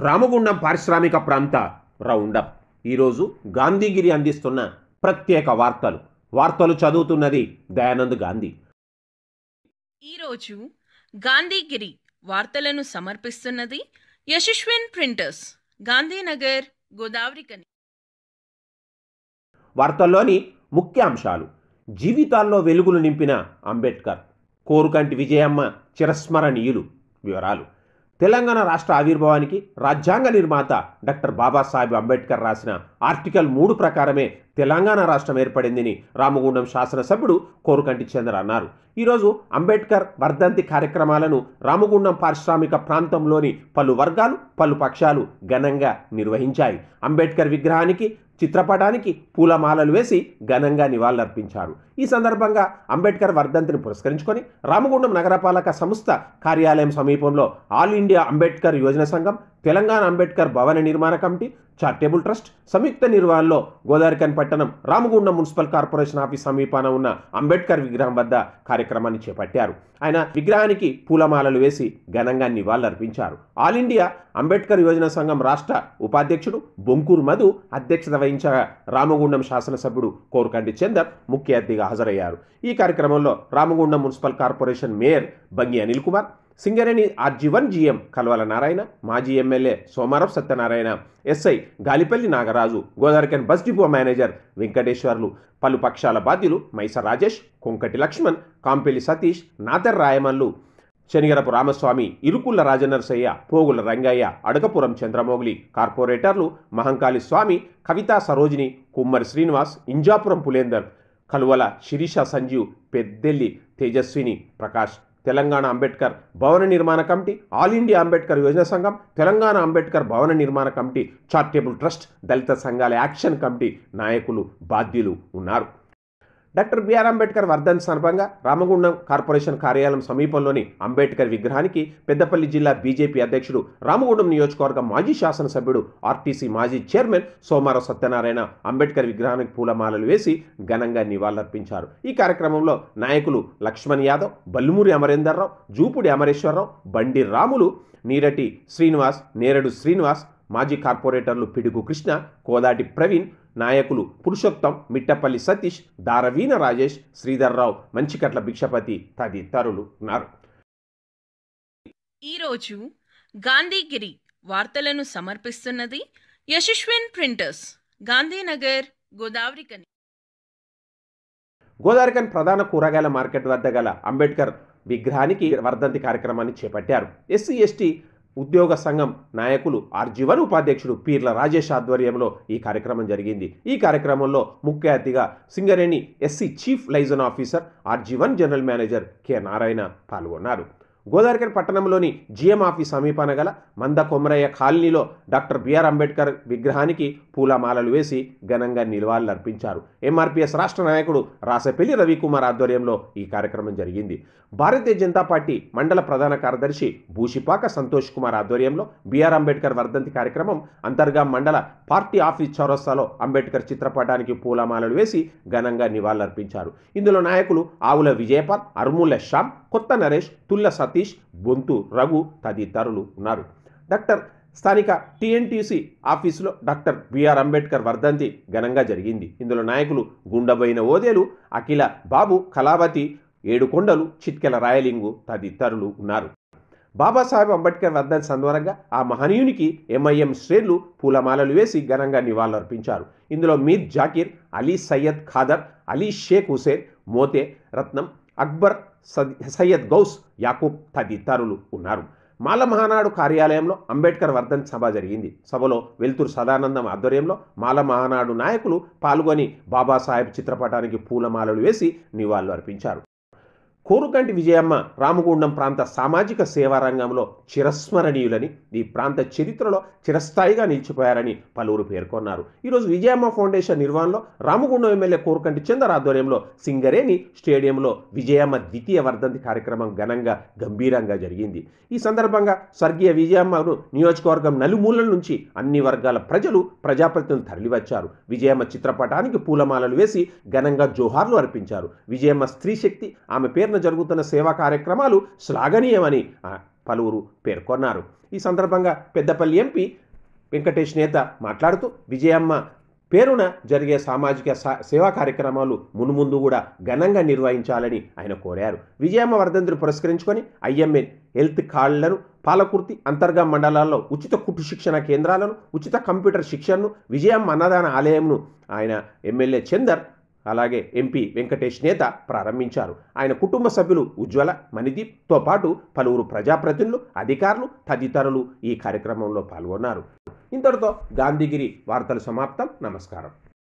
రామగుండం పారిశ్రామిక ప్రాంత రౌండప్. ఈరోజు గాంధీగిరి అందిస్తున్న ప్రత్యేక వార్తలు చదువుతున్నది దయానంద్ గాంధీ. ఈరోజు గాంధీగిరి వార్తలను సమర్పిస్తున్నది యశస్విన్ ప్రింటర్స్, గాంధీనగర్, గోదావరికని. వార్తల్లోని ముఖ్యాంశాలు: జీవితాల్లో వెలుగులు నింపిన అంబేద్కర్, కోరుకంటి విజయమ్మ చిరస్మరణీయులు. వివరాలు: తెలంగాణ రాష్ట్ర ఆవిర్భావానికి రాజ్యాంగ నిర్మాత డాక్టర్ బాబాసాహెబ్ అంబేద్కర్ రాసిన ఆర్టికల్ 3 ప్రకారమే తెలంగాణ రాష్ట్రం ఏర్పడిందని రామగుండం శాసనసభ్యుడు కోరుకంటి చంద్ర అన్నారు. ఈరోజు అంబేద్కర్ వర్ధంతి కార్యక్రమాలను రామగుండం పారిశ్రామిక ప్రాంతంలోని పలు వర్గాలు, పలు పక్షాలు ఘనంగా నిర్వహించాయి. అంబేద్కర్ విగ్రహానికి, చిత్రపటానికి పూలమాలలు వేసి ఘనంగా నివాళులర్పించారు. ఈ సందర్భంగా అంబేద్కర్ వర్ధంతిని పురస్కరించుకొని రామగుండం నగరపాలక సంస్థ కార్యాలయం సమీపంలో ఆల్ ఇండియా అంబేద్కర్ యోజన సంఘం, తెలంగాణ అంబేద్కర్ భవన నిర్మాణ కమిటీ, చారిటబుల్ ట్రస్ట్ సంయుక్త నిర్వహణలో గోదావరికని పట్టణం రామగుండం మున్సిపల్ కార్పొరేషన్ ఆఫీస్ సమీపాన ఉన్న అంబేద్కర్ విగ్రహం వద్ద కార్యక్రమాన్ని చేపట్టారు. ఆయన విగ్రహానికి పూలమాలలు వేసి ఘనంగా నివాళులర్పించారు. ఆల్ ఇండియా అంబేద్కర్ యోజన సంఘం రాష్ట్ర ఉపాధ్యక్షుడు బొంకూరు మధు అధ్యక్షత వహించగా రామగుండం శాసనసభ్యుడు కోరుకంటి చందర్ ముఖ్య అతిథిగా హాజరయ్యారు. ఈ కార్యక్రమంలో Ramagundam municipal corporation mayor Bangi Anil Kumar, Singareni RG1 GM Kalvala Narayana, మాజీ MLA Somarapu Satyanarayana, SI Galipalli Nagaraju, Godavarikhani bus depot manager Venkateswarlu, పలు పక్షాల బాధ్యులు మైస రాజేష్, కొంకటి లక్ష్మణ్, కాంపెల్లి సతీష్, నాతర్ రాయమల్లు, శనిగరపు రామస్వామి, ఇరుకుల్ల రాజనరసయ్య, పోగుల రంగయ్య, అడగపురం చంద్రమౌళి, కార్పొరేటర్లు మహంకాళి స్వామి, కవితా సరోజిని, కుమ్మరి శ్రీనివాస్, ఇంజాపురం పులేందర్, కలువల శిరీష సంజీవ్, పెద్దెల్లి తేజస్విని ప్రకాష్, తెలంగాణ అంబేద్కర్ భవన నిర్మాణ committee, all India Ambedkar Yojana సంఘం, తెలంగాణ అంబేద్కర్ భవన నిర్మాణ కమిటీ, చారిటబుల్ ట్రస్ట్, దళిత సంఘాల యాక్షన్ కమిటీ నాయకులు, బాధ్యులు ఉన్నారు. డాక్టర్ బిఆర్ అంబేద్కర్ వర్ధంతి సందర్భంగా రామగుండం కార్పొరేషన్ కార్యాలయం సమీపంలోని అంబేద్కర్ విగ్రహానికి పెద్దపల్లి జిల్లా బీజేపీ అధ్యక్షుడు, రామగుండం నియోజకవర్గ మాజీ శాసనసభ్యుడు, ఆర్టీసీ మాజీ చైర్మన్ సోమారపు సత్యనారాయణ అంబేద్కర్ విగ్రహానికి పూలమాలలు వేసి ఘనంగా నివాళులర్పించారు. ఈ కార్యక్రమంలో నాయకులు లక్ష్మణ్ యాదవ్, బల్లుమూరి అమరేందర్రావు, జూపుడి అమరేశ్వరరావు, బండి రాములు, నీరటి శ్రీనివాస్, నేరడు శ్రీనివాస్, మాజీ కార్పొరేటర్లు పిడుగు కృష్ణ, కోదాటి ప్రవీణ్, నాయకులు పురుషోత్తం, మిట్టపల్లి సతీష్, దారవీన రాజేష్, శ్రీధర్రావు, మంచికట్ల భిక్షపతి తదితరులు ఉన్నారు. ఈరోజు గాంధీగిరి వార్తలను సమర్పిస్తున్నది యశస్విన్ ప్రింటర్స్, గాంధీనగర్, గోదావరికని. గోదావరికని ప్రధాన కూరగాయల మార్కెట్ వద్ద గల అంబేద్కర్ విగ్రహానికి వర్ధంతి కార్యక్రమాన్ని చేపట్టారు. SC/ST ఉద్యోగ సంఘం నాయకులు RG1 ఉపాధ్యక్షుడు పీర్ల రాజేష్ ఆధ్వర్యంలో ఈ కార్యక్రమం జరిగింది. ఈ కార్యక్రమంలో ముఖ్య అతిథిగా Singareni SC chief liaison officer, RG1 general manager K Narayana పాల్గొన్నారు. గోదావరికని పట్టణంలోని GM ఆఫీస్ సమీపాన గల మంద కొమరయ్య కాలనీలో డాక్టర్ బిఆర్ అంబేద్కర్ విగ్రహానికి పూలమాలలు వేసి ఘనంగా నివాళులర్పించారు. MRPS రాష్ట్ర నాయకుడు రాసపల్లి రవికుమార్ ఆధ్వర్యంలో ఈ కార్యక్రమం జరిగింది. భారతీయ జనతా పార్టీ మండల ప్రధాన కార్యదర్శి భూషిపాక సంతోష్ కుమార్ ఆధ్వర్యంలో బిఆర్ అంబేద్కర్ వర్ధంతి కార్యక్రమం అంతర్గా మండల పార్టీ ఆఫీస్ చౌరస్తాలో అంబేద్కర్ చిత్రపటానికి పూలమాలలు వేసి ఘనంగా నివాళులర్పించారు. ఇందులో నాయకులు ఆవుల విజయపాల్, అరుముల శ్యామ్, కొత్త నరేష్, తుల్ల సతీష్, బొంతు రఘు తదితరులు ఉన్నారు. స్థానిక TNTC ఆఫీసులో డాక్టర్ బిఆర్ అంబేద్కర్ వర్ధంతి ఘనంగా జరిగింది. ఇందులో నాయకులు గుండబోయిన ఓదేలు, అఖిల బాబు, కళావతి, ఏడుకొండలు, చిట్కెల రాయలింగు తదితరులు ఉన్నారు. బాబాసాహెబ్ అంబేద్కర్ వర్ధంతి సందర్భంగా ఆ మహనీయునికి MIM శ్రేణులు పూలమాలలు వేసి ఘనంగా నివాళులర్పించారు. ఇందులో మీర్ జాకీర్, అలీ సయ్యద్ ఖాదర్, అలీ షేక్ హుసేన్, మోతే రత్నం, అక్బర్, సయ్యద్ గౌస్, యాకూబ్ తదితరులు ఉన్నారు. మాల మహానాడు కార్యాలయంలో అంబేద్కర్ వర్ధంతి సభ జరిగింది. సభలో వెల్తూరు సదానందం ఆధ్వర్యంలో మాల మహానాడు నాయకులు పాల్గొని బాబాసాహెబ్ చిత్రపటానికి పూలమాలలు వేసి నివాళులు అర్పించారు. కోరుకంటి విజయమ్మ రామగుండం ప్రాంత సామాజిక సేవా రంగంలో చిరస్మరణీయులని, ఈ ప్రాంత చరిత్రలో చిరస్థాయిగా నిలిచిపోయారని పలువురు పేర్కొన్నారు. ఈరోజు విజయమ్మ ఫౌండేషన్ నిర్వహణలో రామగుండం ఎమ్మెల్యే కోరుకంటి చందర్ ఆధ్వర్యంలో సింగరేణి స్టేడియంలో విజయమ్మ ద్వితీయ వర్ధంతి కార్యక్రమం ఘనంగా గంభీరంగా జరిగింది. ఈ సందర్భంగా స్వర్గీయ విజయమ్మను నియోజకవర్గం నలుమూలల నుంచి అన్ని వర్గాల ప్రజలు, ప్రజాప్రతినిధులు తరలివచ్చారు. విజయమ్మ చిత్రపటానికి పూలమాలలు వేసి ఘనంగా జోహార్లు అర్పించారు. విజయమ్మ స్త్రీ శక్తి, ఆమె పేరున జరుగుతున్న సేవా కార్యక్రమాలు శ్లాఘనీయమని పలువురు పేర్కొన్నారు. ఈ సందర్భంగా పెద్దపల్లి ఎంపీ వెంకటేష్ నేత మాట్లాడుతూ విజయమ్మ పేరున జరిగే సామాజిక సేవా కార్యక్రమాలు మున్ముందు కూడా ఘనంగా నిర్వహించాలని ఆయన కోరారు. విజయమ్మ వర్ధంతిని పురస్కరించుకొని ఐఎంఎన్ హెల్త్ కార్డులను, పాలకుర్తి అంతర్గా మండలాల్లో ఉచిత కుట్టు శిక్షణ కేంద్రాలను, ఉచిత కంప్యూటర్ శిక్షణను, విజయమ్మ అన్నదాన ఆలయంను ఆయన ఎమ్మెల్యే చందర్ అలాగే ఎంపీ వెంకటేష్ నేత ప్రారంభించారు. ఆయన కుటుంబ సభ్యులు ఉజ్వల, మణిదీప్తో పాటు పలువురు ప్రజాప్రతినిధులు, అధికారులు తదితరులు ఈ కార్యక్రమంలో పాల్గొన్నారు. ఇంతటితో గాంధీగిరి వార్తలు సమాప్తం. నమస్కారం.